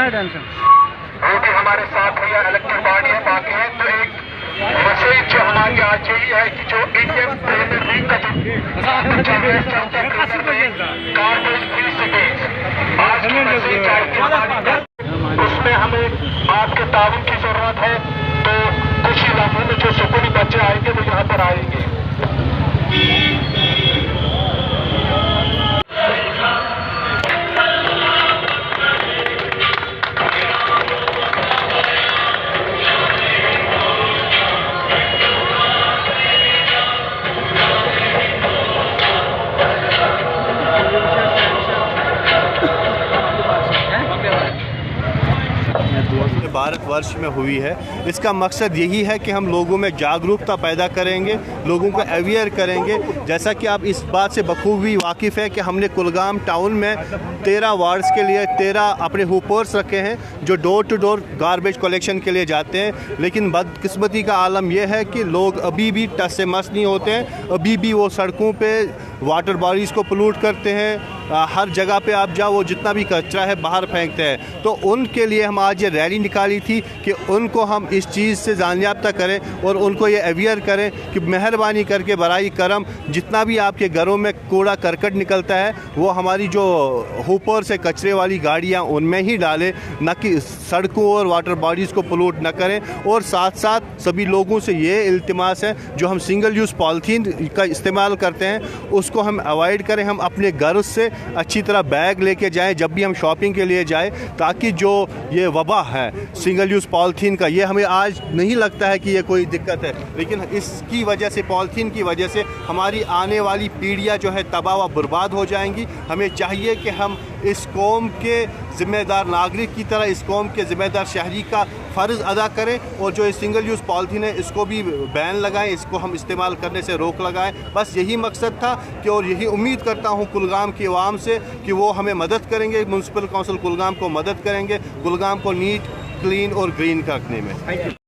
वो भी हमारे साथ है या इलेक्टेड बॉडी है बाकी है। तो एक मैसेज जो हमारी आज यही है कि जो इंडियन प्रीमियर लीग का गार्बेज फ्री सिटीज आज की मैसेज आएगी उसमें हमें आपके ताउन की जरूरत है। तो कुछ इलाकों में जो सुकूनी बच्चे आएंगे वो यहाँ पर आएंगे। भारतवर्ष में हुई है। इसका मकसद यही है कि हम लोगों में जागरूकता पैदा करेंगे, लोगों को अवेयर करेंगे। जैसा कि आप इस बात से बखूबी वाकिफ़ है कि हमने कुलगाम टाउन में 13 वार्ड्स के लिए 13 अपने हुपर्स रखे हैं जो door to door garbage collection के लिए जाते हैं। लेकिन बदकिस्मती का आलम यह है कि लोग अभी भी टस से मस नहीं होते हैं, अभी भी वो सड़कों पे वाटर बॉडीज़ को पोल्यूट करते हैं। हर जगह पे आप जाओ वो जितना भी कचरा है बाहर फेंकते हैं। तो उनके लिए हम आज ये रैली निकाली थी कि उनको हम इस चीज़ से जानियाफ्ता करें और उनको ये अवेयर करें कि मेहरबानी करके बराई करम जितना भी आपके घरों में कूड़ा करकट निकलता है वो हमारी जो हुपर से कचरे वाली गाड़ियाँ उनमें ही डालें, न कि सड़कों और वाटर बॉडीज़ को पोल्यूट न करें। और साथ साथ सभी लोगों से ये इल्तिमास है जो हम सिंगल यूज़ पॉलीथीन का इस्तेमाल करते हैं उसको हम अवॉइड करें। हम अपने घर से अच्छी तरह बैग लेके जाएं जब भी हम शॉपिंग के लिए जाएं, ताकि जो ये वबा है सिंगल यूज़ पॉलीथीन का, ये हमें आज नहीं लगता है कि ये कोई दिक्कत है, लेकिन इसकी वजह से, पॉलीथीन की वजह से हमारी आने वाली पीढ़ियां जो है तबाह व बर्बाद हो जाएंगी। हमें चाहिए कि हम इस कौम के ज़िम्मेदार नागरिक की तरह इस कौम के ज़िम्मेदार शहरी का फ़र्ज़ अदा करें और जो सिंगल यूज़ पॉलीथीन है इसको भी बैन लगाएं, इसको हम इस्तेमाल करने से रोक लगाएं। बस यही मकसद था कि और यही उम्मीद करता हूँ कुलगाम की आवाम से कि वो हमें मदद करेंगे, म्यूनसिपल काउंसिल कुलगाम को मदद करेंगे कुलगाम को नीट, क्लीन और ग्रीन रखने में।